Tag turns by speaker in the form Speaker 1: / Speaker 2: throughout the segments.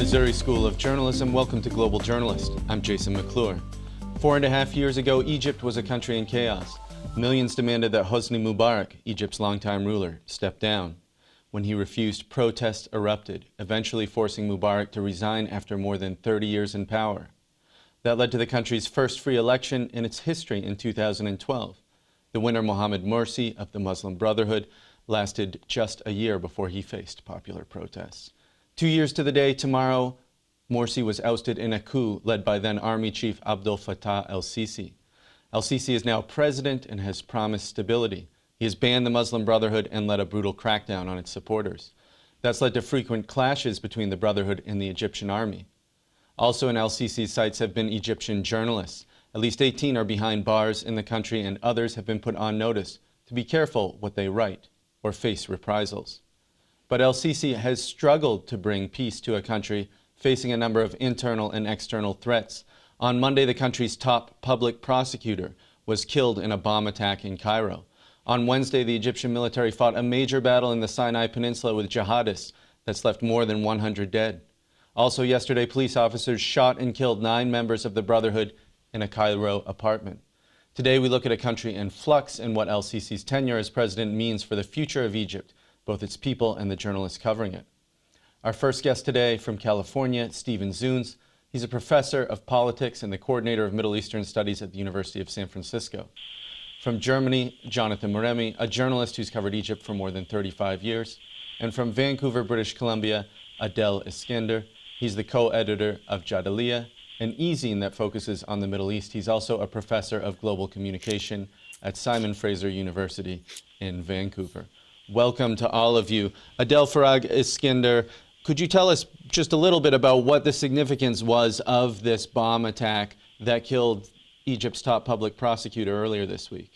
Speaker 1: Missouri School of Journalism, welcome to Global Journalist. I'm Jason McClure. 4.5 years ago, Egypt was a country in chaos. Millions demanded that Hosni Mubarak, Egypt's longtime ruler, step down. When he refused, protests erupted, eventually forcing Mubarak to resign after more than 30 years in power. That led to the country's first free election in its history in 2012. The winner, Mohammed Morsi of the Muslim Brotherhood, lasted just a year before he faced popular protests. 2 years to the day tomorrow, Morsi was ousted in a coup led by then Army Chief Abdel Fattah Al-Sisi. Al-Sisi is now president and has promised stability. He has banned the Muslim Brotherhood and led a brutal crackdown on its supporters. That's led to frequent clashes between the Brotherhood and the Egyptian army. Also in Al-Sisi's sights have been Egyptian journalists. At least 18 are behind bars in the country, and others have been put on notice to be careful what they write or face reprisals. But Al-Sisi has struggled to bring peace to a country facing a number of internal and external threats. On Monday, the country's top public prosecutor was killed in a bomb attack in Cairo. On Wednesday, the Egyptian military fought a major battle in the Sinai Peninsula with jihadists that's left more than 100 dead. Also yesterday, police officers shot and killed 9 members of the Brotherhood in a Cairo apartment. Today, we look at a country in flux and what Al-Sisi's tenure as president means for the future of Egypt, both its people and the journalists covering it. Our first guest today from California, Stephen Zunes. He's a professor of politics and the coordinator of Middle Eastern Studies at the University of San Francisco. From Germany, Jonathan Moremi, a journalist who's covered Egypt for more than 35 years. And from Vancouver, British Columbia, Adel Iskander. He's the co-editor of Jazeera, an e-zine that focuses on the Middle East. He's also a professor of global communication at Simon Fraser University in Vancouver. Welcome to all of you. Adel Iskander, could you tell us just a little bit about what the significance was of this bomb attack that killed Egypt's top public prosecutor earlier this week?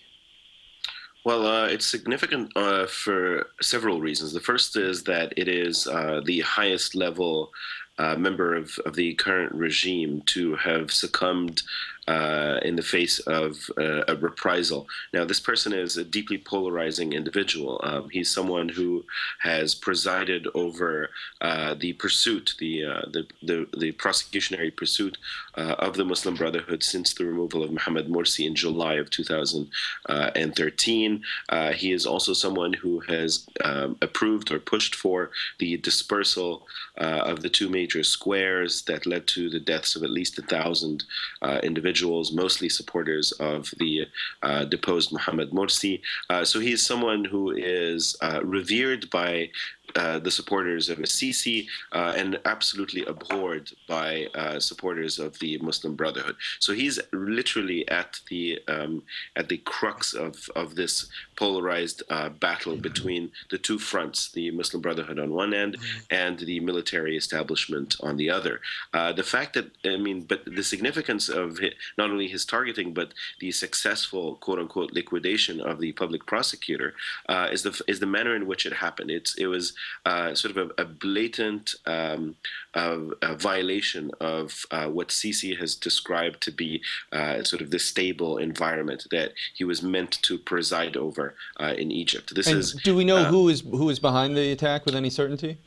Speaker 2: Well, it's significant for several reasons. The first is that it is the highest level member of the current regime to have succumbed in the face of a reprisal. Now, this person is a deeply polarizing individual. He's someone who has presided over the pursuit, the prosecutionary pursuit of the Muslim Brotherhood since the removal of Mohammed Morsi in July of 2013. He is also someone who has approved or pushed for the dispersal of the 2 major squares that led to the deaths of at least 1,000 individuals, mostly supporters of the deposed Mohammed Morsi. So he is someone who is revered by the supporters of Al-Sisi and absolutely abhorred by supporters of the Muslim Brotherhood. So he's literally at the crux of this polarized battle between the 2 fronts, the Muslim Brotherhood on one end and the military establishment on the other. The fact that, but the significance of not only his targeting, but the successful quote-unquote liquidation of the public prosecutor is the manner in which it happened. It was sort of a blatant violation of what Sisi has described to be sort of the stable environment that he was meant to preside over in Egypt.
Speaker 1: Do we know who is behind the attack with any certainty?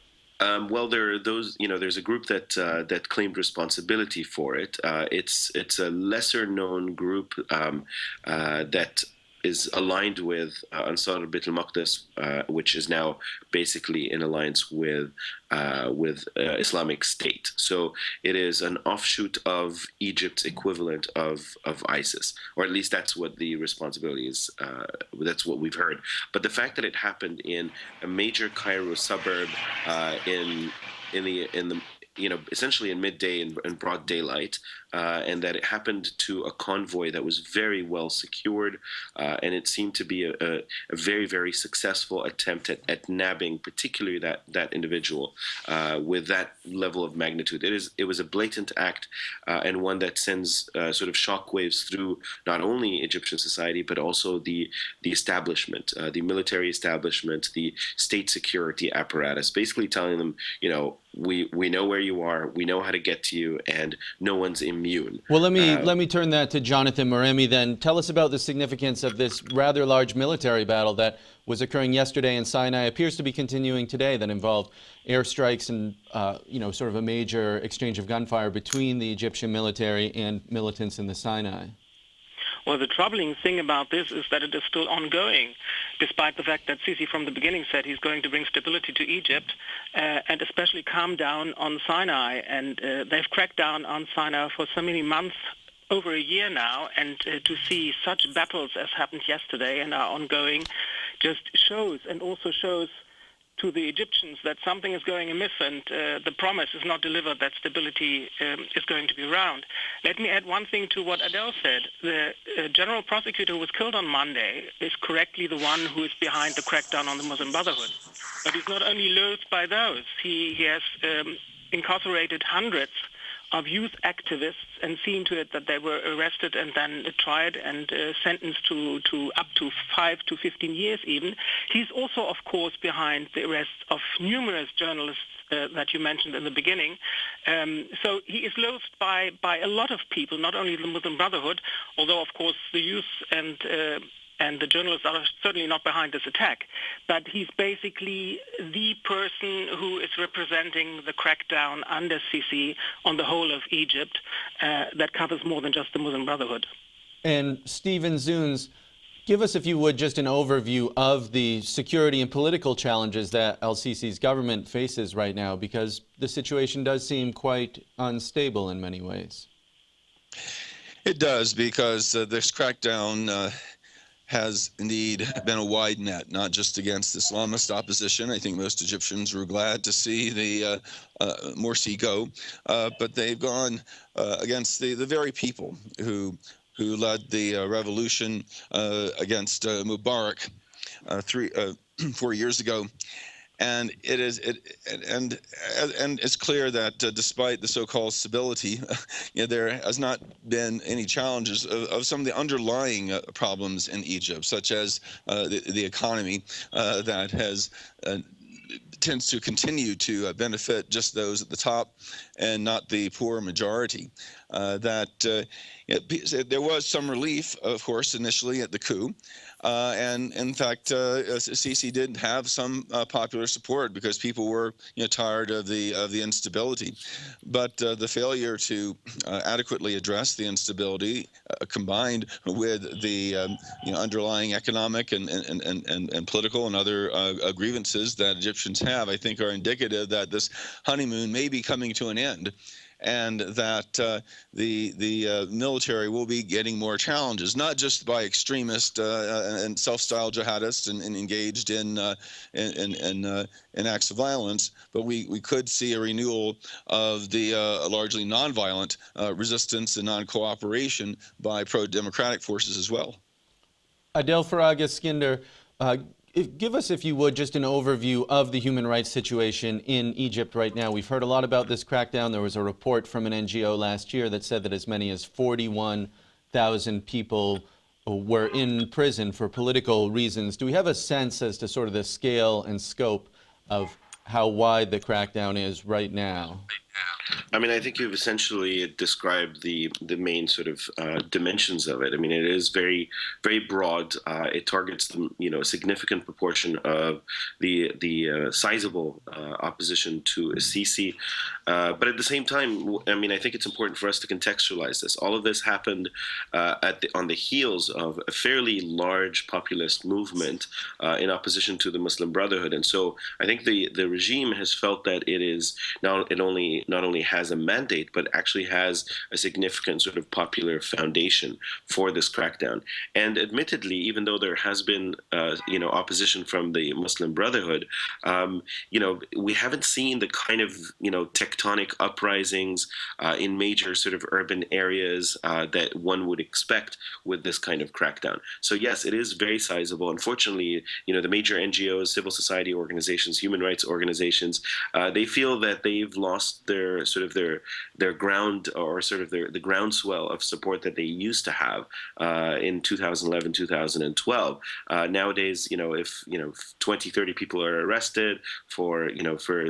Speaker 2: Well, there are those. There's a group that claimed responsibility for it. It's a lesser-known group that is aligned with Ansar Beit al-Maqdis, which is now basically in alliance with Islamic State. So it is an offshoot of Egypt's equivalent of ISIS, or at least that's what the responsibility is. That's what we've heard. But the fact that it happened in a major Cairo suburb essentially in midday in broad daylight, and that it happened to a convoy that was very well secured, and it seemed to be a very, very successful attempt at nabbing particularly that individual with that level of magnitude. It was a blatant act, and one that sends sort of shockwaves through not only Egyptian society, but also the establishment, the military establishment, the state security apparatus, basically telling them, we know where you are, we know how to get to you, and no one's immune.
Speaker 1: Well, let me turn that to Jonathan Moremi then. Tell us about the significance of this rather large military battle that was occurring yesterday in Sinai, appears to be continuing today, that involved airstrikes and sort of a major exchange of gunfire between the Egyptian military and militants in the Sinai.
Speaker 3: Well, the troubling thing about this is that it is still ongoing, despite the fact that Sisi from the beginning said he's going to bring stability to Egypt and especially calm down on Sinai. And they've cracked down on Sinai for so many months, over a year now, and to see such battles as happened yesterday and are ongoing just shows to the Egyptians that something is going amiss and the promise is not delivered that stability is going to be around. Let me add one thing to what Adel said. The general prosecutor who was killed on Monday is correctly the one who is behind the crackdown on the Muslim Brotherhood. But he's not only loathed by those, he has incarcerated hundreds of youth activists and seen to it that they were arrested and then tried and sentenced to up to 5 to 15 years even. He's also, of course, behind the arrest of numerous journalists that you mentioned in the beginning. So he is loathed by a lot of people, not only the Muslim Brotherhood, although, of course, the youth and the journalists are certainly not behind this attack. But he's basically the person who is representing the crackdown under Sisi on the whole of Egypt that covers more than just the Muslim Brotherhood.
Speaker 1: And Stephen Zunes, give us, if you would, just an overview of the security and political challenges that Al-Sisi's government faces right now, because the situation does seem quite unstable in many ways.
Speaker 4: It does, because this crackdown has indeed been a wide net, not just against Islamist opposition. I think most Egyptians were glad to see the Morsi go, but they've gone against the very people who led the revolution against Mubarak 4 years ago. And it's clear that despite the so-called stability, there has not been any challenges of some of the underlying problems in Egypt, such as the economy that has tends to continue to benefit just those at the top and not the poor majority. There was some relief, of course, initially at the coup. And in fact, Sisi did have some popular support because people were, tired of the instability. But the failure to adequately address the instability, combined with the underlying economic and political and other grievances that Egyptians have, I think, are indicative that this honeymoon may be coming to an end, and that the military will be getting more challenges, not just by extremist and self-styled jihadists and engaged in acts of violence, but we could see a renewal of the largely nonviolent resistance and non-cooperation by pro-democratic forces as well.
Speaker 1: Adel Iskander, give us, if you would, just an overview of the human rights situation in Egypt right now. We've heard a lot about this crackdown. There was a report from an NGO last year that said that as many as 41,000 people were in prison for political reasons. Do we have a sense as to sort of the scale and scope of how wide the crackdown is right now?
Speaker 2: I mean, I think you've essentially described the main sort of dimensions of it. I mean, it is very, very broad. It targets a significant proportion of the sizable opposition to Sisi. But at the same time, I mean, I think it's important for us to contextualize this. All of this happened on the heels of a fairly large populist movement in opposition to the Muslim Brotherhood, and so I think the regime has felt that it is not only has a mandate, but actually has a significant sort of popular foundation for this crackdown. And admittedly, even though there has been, opposition from the Muslim Brotherhood, we haven't seen the kind of, tectonic uprisings in major sort of urban areas that one would expect with this kind of crackdown. So yes, it is very sizable. Unfortunately, the major NGOs, civil society organizations, human rights organizations, organizations, they feel that they've lost their sort of their ground, or sort of the groundswell of support that they used to have in 2011, 2012. Nowadays, if 20, 30 people are arrested for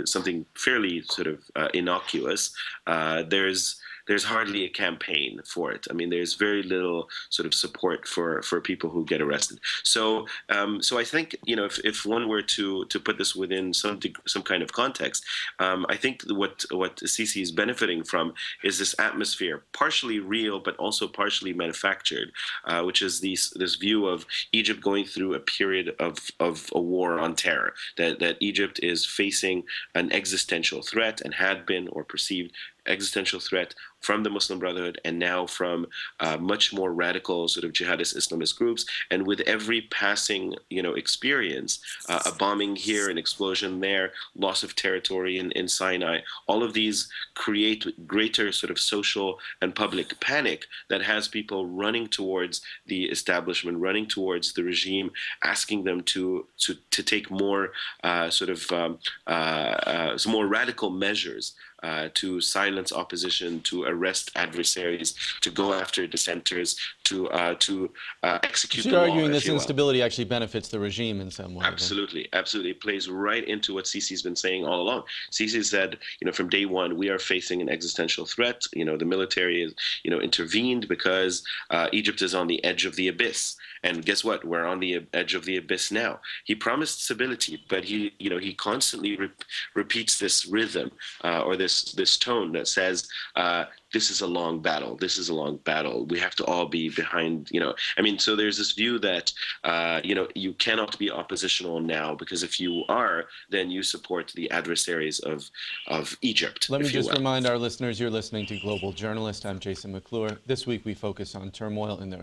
Speaker 2: something fairly sort of innocuous, there's hardly a campaign for it. I mean, there's very little sort of support for people who get arrested. So I think if one were to put this within some kind of context, I think what Sisi is benefiting from is this atmosphere, partially real but also partially manufactured, which is this view of Egypt going through a period of a war on terror, that Egypt is facing an existential threat, and had been, or perceived existential threat, from the Muslim Brotherhood, and now from much more radical sort of jihadist Islamist groups. And with every passing experience, a bombing here, an explosion there, loss of territory in Sinai, all of these create greater sort of social and public panic that has people running towards the establishment, running towards the regime, asking them to take more some more radical measures to silence opposition, to arrest adversaries, to go after dissenters, to execute the law.
Speaker 1: So you're arguing this instability actually benefits the regime in some way?
Speaker 2: Absolutely, absolutely. It plays right into what Sisi's been saying all along. Sisi said, from day one, we are facing an existential threat. The military is, intervened because Egypt is on the edge of the abyss. And guess what? We're on the edge of the abyss now. He promised stability, but he constantly repeats this rhythm or this tone that says, this is a long battle. This is a long battle. We have to all be behind, so there's this view that, you cannot be oppositional now, because if you are, then you support the adversaries of Egypt.
Speaker 1: Let me just remind our listeners, you're listening to Global Journalist. I'm Jason McClure. This week we focus on turmoil in the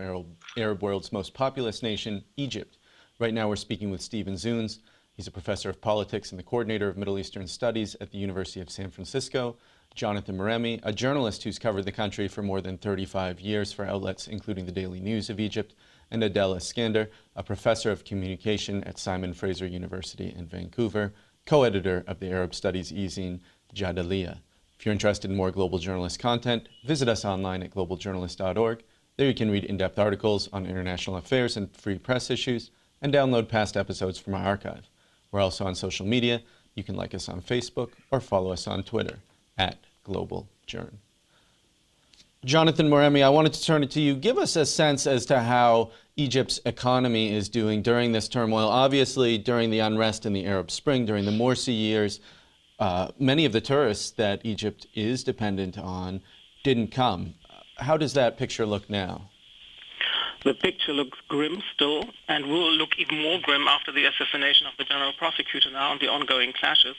Speaker 1: Arab world's most populous nation, Egypt. Right now we're speaking with Stephen Zunes. He's a professor of politics and the coordinator of Middle Eastern Studies at the University of San Francisco. Jonathan Moremi, a journalist who's covered the country for more than 35 years for outlets including the Daily News of Egypt, and Adel Iskander, a professor of communication at Simon Fraser University in Vancouver, co-editor of the Arab Studies e-zine Jazeera. If you're interested in more Global Journalist content, visit us online at globaljournalist.org. There you can read in-depth articles on international affairs and free press issues, and download past episodes from our archive. We're also on social media. You can like us on Facebook or follow us on Twitter @GlobalJourn. Jonathan Moremi, I wanted to turn it to you. Give us a sense as to how Egypt's economy is doing during this turmoil. Obviously, during the unrest in the Arab Spring, during the Morsi years, many of the tourists that Egypt is dependent on didn't come. How does that picture look now?
Speaker 3: The picture looks grim still, and will look even more grim after the assassination of the general prosecutor now and the ongoing clashes.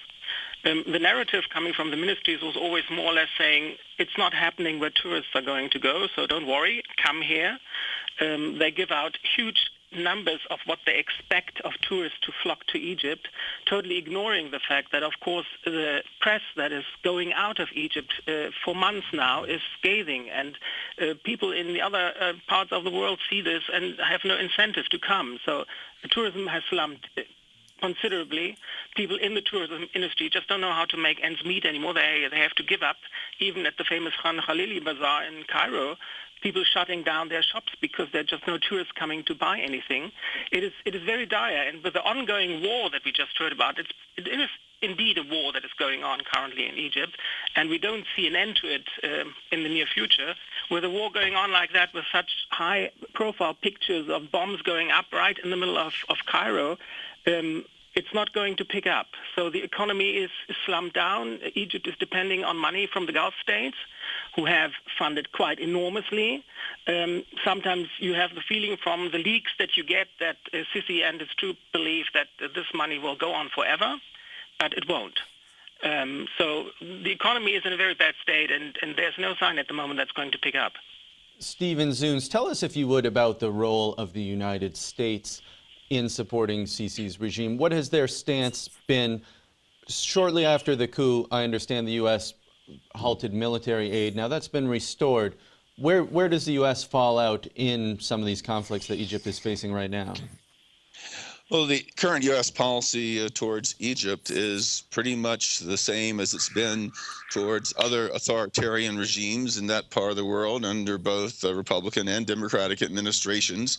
Speaker 3: The narrative coming from the ministries was always more or less saying, it's not happening where tourists are going to go, so don't worry, come here. They give out huge numbers of what they expect of tourists to flock to Egypt, totally ignoring the fact that, of course, the press that is going out of Egypt for months now is scathing, and people in the other parts of the world see this and have no incentive to come. So the tourism has slumped considerably. People in the tourism industry just don't know how to make ends meet anymore. They have to give up. Even at the famous Khan Khalili Bazaar in Cairo, people shutting down their shops because there are just no tourists coming to buy anything. It is very dire. And with the ongoing war that we just heard about, it is indeed a war that is going on currently in Egypt, and we don't see an end to it in the near future. With a war going on like that, with such high-profile pictures of bombs going up right in the middle of Cairo, it's not going to pick up. So the economy is slumped down. Egypt is depending on money from the Gulf states, who have funded quite enormously. Sometimes you have the feeling from the leaks that you get that Sisi and his troops believe that this money will go on forever, but it won't. So the economy is in a very bad state, and there's no sign at the moment that's going to pick up.
Speaker 1: Stephen Zunes, tell us, if you would, about the role of the United States in supporting Sisi's regime. What has their stance been? Shortly after the coup, I understand the U.S. halted military aid. Now that's been restored. Where does the U.S. fall out in some of these conflicts that Egypt is facing right now?
Speaker 4: Well, the current U.S. policy towards Egypt is pretty much the same as it's been towards other authoritarian regimes in that part of the world under both Republican and Democratic administrations.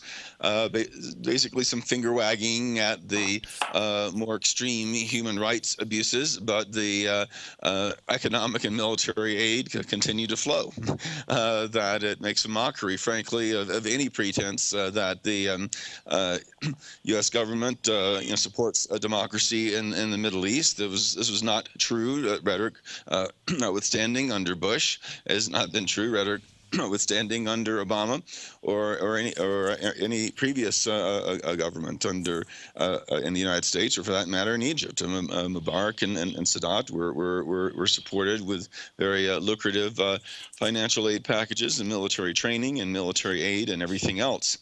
Speaker 4: Basically, some finger wagging at the more extreme human rights abuses, but the economic and military aid continue to flow. That it makes a mockery, frankly, of any pretense that the U.S. government supports a democracy in the Middle East. This was not true rhetoric, notwithstanding under Bush. It has not been true rhetoric notwithstanding under Obama or any previous government under in the United States, or for that matter in Egypt. Mubarak and Sadat were supported with very lucrative financial aid packages and military training and military aid and everything else.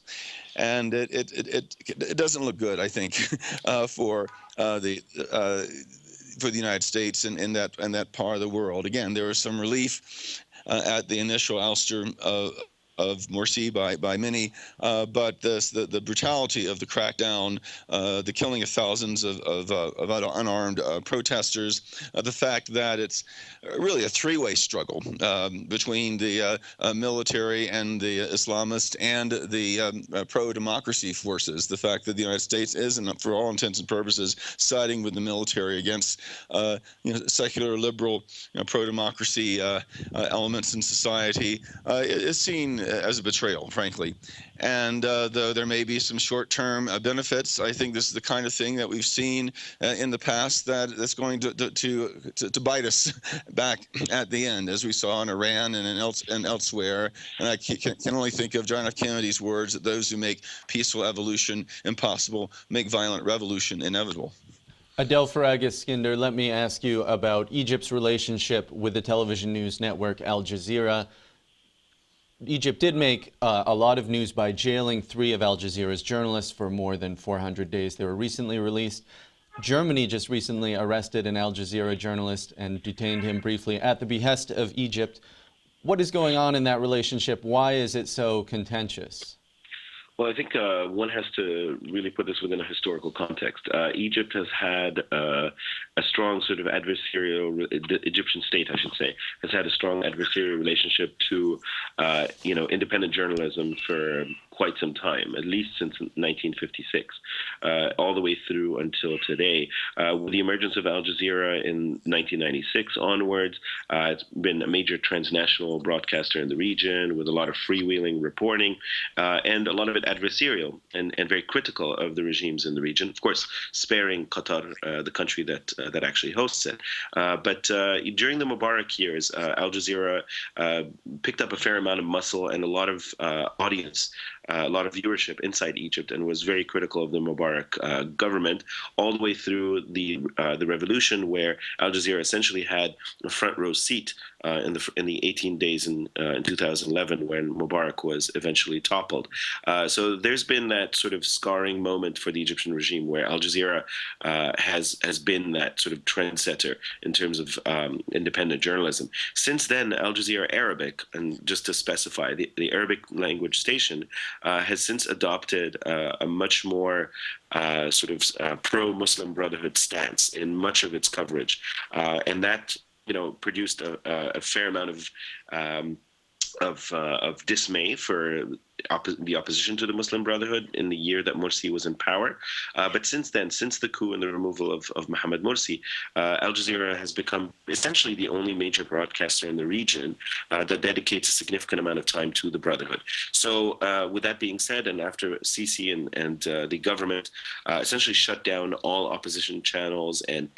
Speaker 4: And it doesn't look good, I think, for the United States in that part of the world. Again, there was some relief at the initial ouster of Morsi by many, but the brutality of the crackdown, the killing of thousands of unarmed protesters, the fact that it's really a three-way struggle between the military and the Islamists and the pro-democracy forces, the fact that the United States is, and for all intents and purposes, siding with the military against secular, liberal, pro-democracy elements in society, is seen as a betrayal, frankly. And though there may be some short-term benefits, I think this is the kind of thing that we've seen in the past that's going to bite us back at the end, as we saw in Iran and elsewhere. And I can only think of John F. Kennedy's words that those who make peaceful evolution impossible make violent revolution inevitable.
Speaker 1: Adel Iskander, let me ask you about Egypt's relationship with the television news network Al Jazeera. Egypt did make a lot of news by jailing 3 of Al Jazeera's journalists for more than 400 days. They were recently released. Germany just recently arrested an Al Jazeera journalist and detained him briefly at the behest of Egypt. What is going on in that relationship? Why is it so contentious?
Speaker 2: Well, I think one has to really put this within a historical context. Egypt has had a strong sort of adversarial, the Egyptian state, I should say, has had a strong adversarial relationship to, independent journalism for quite some time, at least since 1956, all the way through until today. With the emergence of Al Jazeera in 1996 onwards, it's been a major transnational broadcaster in the region with a lot of freewheeling reporting and a lot of it adversarial and very critical of the regimes in the region. Of course, sparing Qatar, the country that actually hosts it. But during the Mubarak years, Al Jazeera picked up a fair amount of muscle and a lot of audience, a lot of viewership inside Egypt, and was very critical of the Mubarak government all the way through the revolution, where Al Jazeera essentially had a front row seat in the 18 days in 2011 when Mubarak was eventually toppled. So there's been that sort of scarring moment for the Egyptian regime where Al Jazeera has been that sort of trendsetter in terms of independent journalism. Since then, Al Jazeera Arabic, and just to specify, the Arabic language station has since adopted a much more pro-Muslim Brotherhood stance in much of its coverage, and that produced a fair amount of dismay for the opposition to the Muslim Brotherhood in the year that Morsi was in power. But since then, since the coup and the removal of Mohammed Morsi, Al Jazeera has become essentially the only major broadcaster in the region that dedicates a significant amount of time to the Brotherhood. So with that being said, and after Sisi and the government essentially shut down all opposition channels and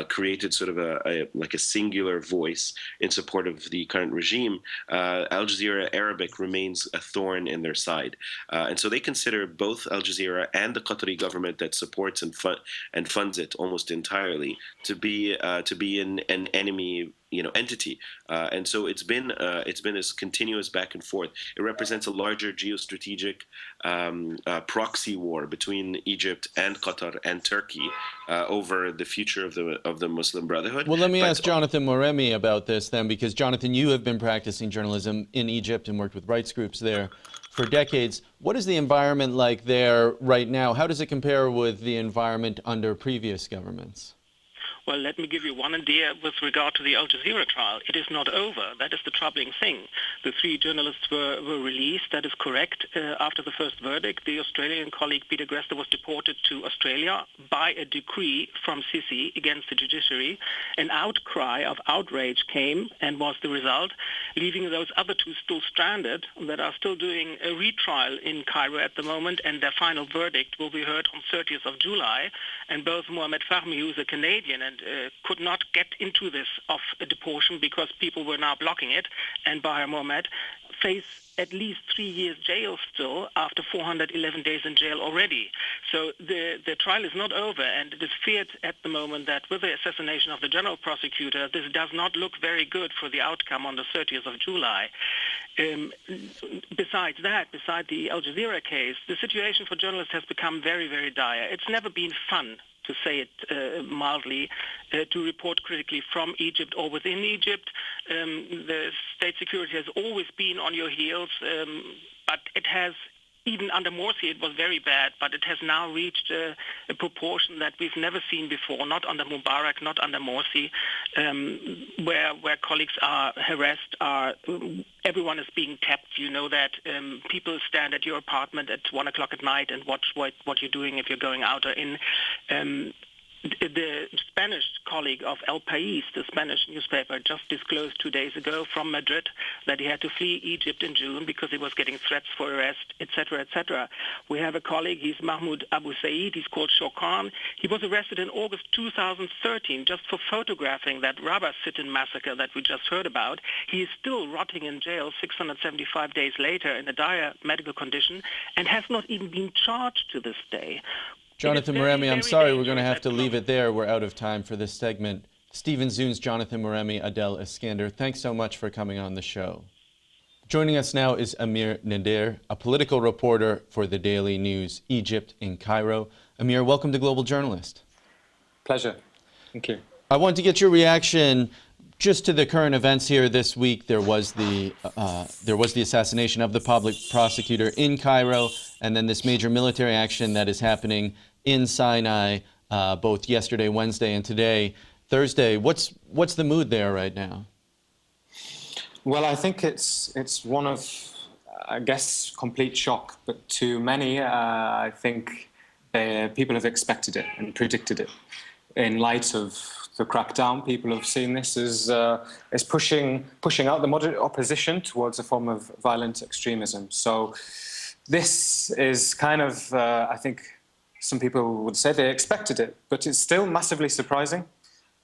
Speaker 2: created sort of a singular voice in support of the current regime, Al Jazeera Arabic remains a thorn in their side. And so they consider both Al Jazeera and the Qatari government that supports and funds it almost entirely to be an enemy entity, and so it's been this continuous back and forth. It represents a larger geostrategic proxy war between Egypt and Qatar and Turkey over the future of the Muslim Brotherhood.
Speaker 1: Well, let me ask Jonathan Moremi about this then, because Jonathan, you have been practicing journalism in Egypt and worked with rights groups there for decades. What is the environment like there right now? How does it compare with the environment under previous governments?
Speaker 3: Well, let me give you one idea with regard to the Al Jazeera trial. It is not over. That is the troubling thing. The 3 journalists were released. That is correct. After the first verdict, the Australian colleague Peter Grester was deported to Australia by a decree from Sisi against the judiciary. An outcry of outrage came and was the result, leaving those other 2 still stranded that are still doing a retrial in Cairo at the moment, and their final verdict will be heard on 30th of July. And both Mohamed Fahmy, who is a Canadian and could not get into this of a deportation because people were now blocking it, and Bahar Mohamed face at least 3 years jail still after 411 days in jail already. So the trial is not over, and it is feared at the moment that with the assassination of the general prosecutor, this does not look very good for the outcome on the 30th of July. Besides that, beside the Al Jazeera case, the situation for journalists has become very, very dire. It's never been fun, to say it mildly, to report critically from Egypt or within Egypt. The state security has always been on your heels, but it has, even under Morsi, it was very bad, but it has now reached a proportion that we've never seen before, not under Mubarak, not under Morsi, where colleagues are harassed, everyone is being tapped. You know that people stand at your apartment at 1 o'clock at night and watch what you're doing if you're going out or in. The Spanish colleague of El País, the Spanish newspaper, just disclosed 2 days ago from Madrid that he had to flee Egypt in June because he was getting threats for arrest, etc., etc. We have a colleague, he's Mahmoud Abu Said, he's called Shokan. He was arrested in August 2013 just for photographing that rubber sit-in massacre that we just heard about. He is still rotting in jail 675 days later in a dire medical condition and has not even been charged to this day.
Speaker 1: Jonathan Moremi, I'm sorry, we're going to have to leave it there. We're out of time for this segment. Stephen Zunes, Jonathan Moremi, Adel Iskander, thanks so much for coming on the show. Joining us now is Amir Nadir, a political reporter for the Daily News Egypt in Cairo. Amir, welcome to Global Journalist.
Speaker 5: Pleasure. Thank you.
Speaker 1: I want to get your reaction just to the current events here this week. There was the assassination of the public prosecutor in Cairo, and then this major military action that is happening in Sinai, both yesterday, Wednesday, and today, Thursday. What's the mood there right now?
Speaker 5: Well, I think it's one of, I guess, complete shock. But to many, I think people have expected it and predicted it. In light of the crackdown, people have seen this as pushing out the moderate opposition towards a form of violent extremism. So this is kind of, I think some people would say they expected it, but it's still massively surprising.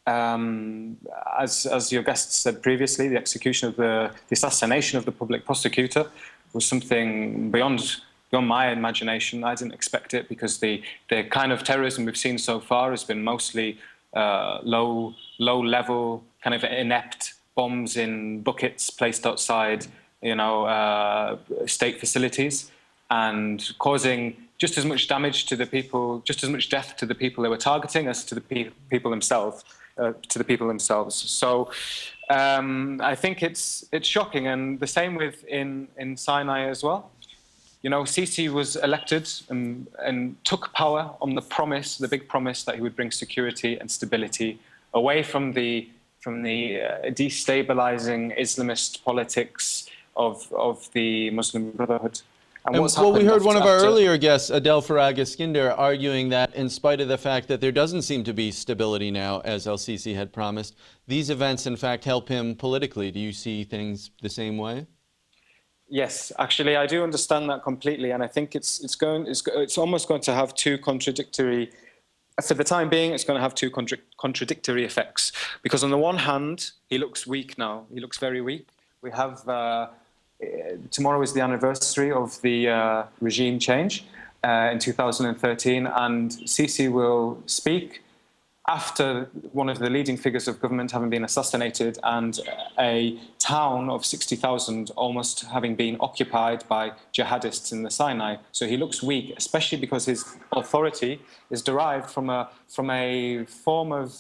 Speaker 5: As your guest said previously, the execution of the assassination of the public prosecutor was something beyond my imagination. I didn't expect it because the kind of terrorism we've seen so far has been mostly low level, kind of inept bombs in buckets placed outside, state facilities, and causing just as much damage to the people, just as much death to the people they were targeting as to the people themselves. So I think it's shocking, and the same with in Sinai as well. Sisi was elected and took power on the big promise that he would bring security and stability away from the destabilizing Islamist politics of the Muslim Brotherhood.
Speaker 1: And we heard one of our earlier guests, Adel Iskander, arguing that in spite of the fact that there doesn't seem to be stability now, as Al-Sisi had promised, these events, in fact, help him politically. Do you see things the same way?
Speaker 5: Yes, actually, I do understand that completely, and I think it's almost going to have two contradictory. For the time being, it's going to have two contradictory effects. Because on the one hand, he looks weak now. He looks very weak. We have tomorrow is the anniversary of the regime change in 2013, and Sisi will speak after one of the leading figures of government having been assassinated and a town of 60,000 almost having been occupied by jihadists in the Sinai. So he looks weak, especially because his authority is derived from a form of,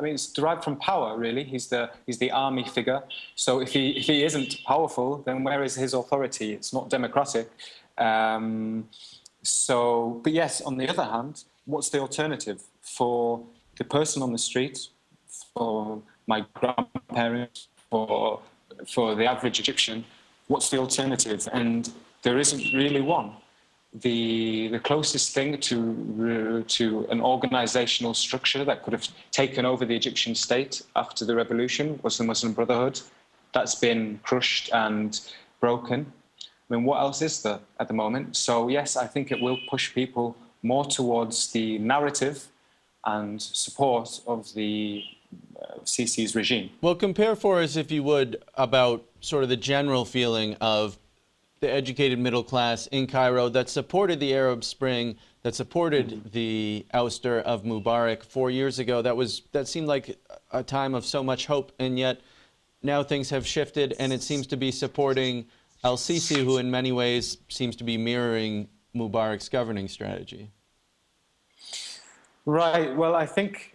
Speaker 5: it's derived from power, really. He's the army figure. So if he isn't powerful, then where is his authority? It's not democratic. But yes, on the other hand, what's the alternative for the person on the street, for my grandparents, for the average Egyptian? What's the alternative? And there isn't really one. The closest thing to an organizational structure that could have taken over the Egyptian state after the revolution was the Muslim Brotherhood. That's been crushed and broken. I mean, what else is there at the moment? So yes, I think it will push people more towards the narrative and support of the Sisi's regime.
Speaker 1: Well, compare for us, if you would, about sort of the general feeling of the educated middle class in Cairo that supported the Arab Spring, that supported the ouster of Mubarak 4 years ago. That seemed like a time of so much hope, and yet now things have shifted, and it seems to be supporting Al-Sisi, who in many ways seems to be mirroring Mubarak's governing strategy.
Speaker 5: Right. Well, I think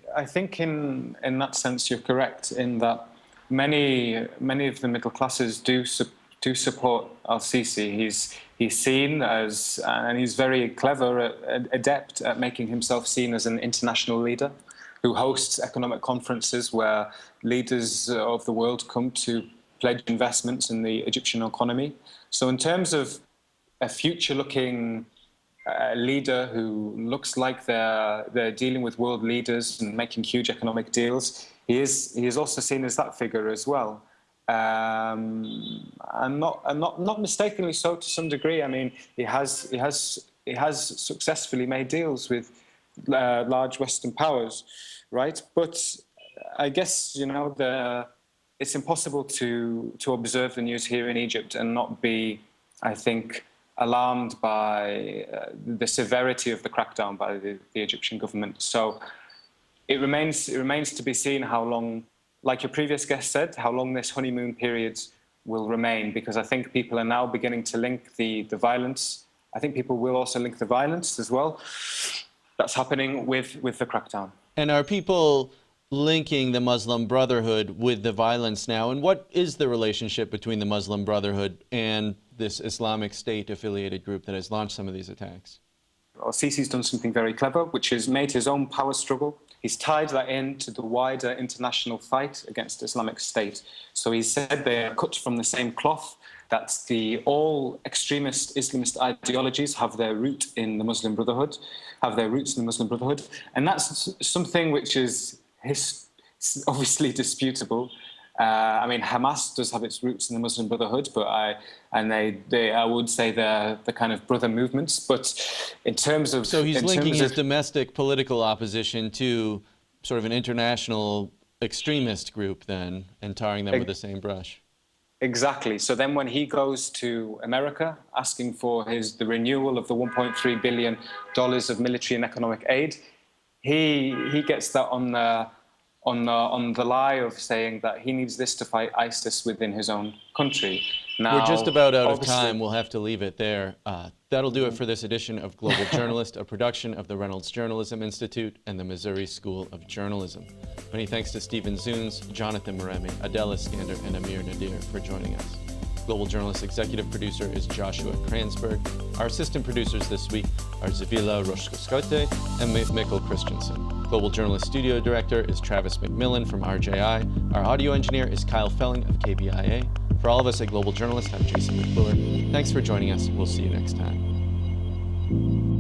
Speaker 5: in that sense you're correct in that many of the middle classes do support Al-Sisi. He's seen as, and he's very clever, adept at making himself seen as an international leader who hosts economic conferences where leaders of the world come to pledge investments in the Egyptian economy. So in terms of a future-looking leader who looks like they're dealing with world leaders and making huge economic deals, he is also seen as that figure as well, and not mistakenly so to some degree. I mean, he has successfully made deals with large Western powers, right? But I guess it's impossible to observe the news here in Egypt and not be, I think, alarmed by the severity of the crackdown by the Egyptian government. So it remains to be seen how long, like your previous guest said, how long this honeymoon period will remain, because I think people are now beginning to link the violence. I think people will also link the violence as well that's happening with the crackdown. And
Speaker 1: are people linking the Muslim Brotherhood with the violence now? And what is the relationship between the Muslim Brotherhood and this Islamic State affiliated group that has launched some of these attacks?
Speaker 5: Al-Sisi's done something very clever, which is made his own power struggle. He's tied that into the wider international fight against Islamic State. So he said they are cut from the same cloth, that all extremist Islamist ideologies have their root in the Muslim Brotherhood, and that's something which is obviously disputable. I mean, Hamas does have its roots in the Muslim Brotherhood, but I would say they're the kind of brother movements. But in terms of...
Speaker 1: So he's linking his domestic political opposition to sort of an international extremist group then, and tarring them with the same brush.
Speaker 5: Exactly. So then when he goes to America asking for the renewal of the $1.3 billion of military and economic aid, he gets that on the lie of saying that he needs this to fight ISIS within his own country. Now,
Speaker 1: we're just about out of time. We'll have to leave it there. That'll do it for this edition of Global Journalist, a production of the Reynolds Journalism Institute and the Missouri School of Journalism. Many thanks to Stephen Zunes, Jonathan Moremi, Adel Iskander, and Amir Nadir for joining us. Global Journalist executive producer is Joshua Kransberg. Our assistant producers this week are Zavila Roshkoskote and Mikkel Christensen. Global Journalist studio director is Travis McMillan from RJI. Our audio engineer is Kyle Felling of KBIA. For all of us at Global Journalist, I'm Jason McClure. Thanks for joining us. We'll see you next time.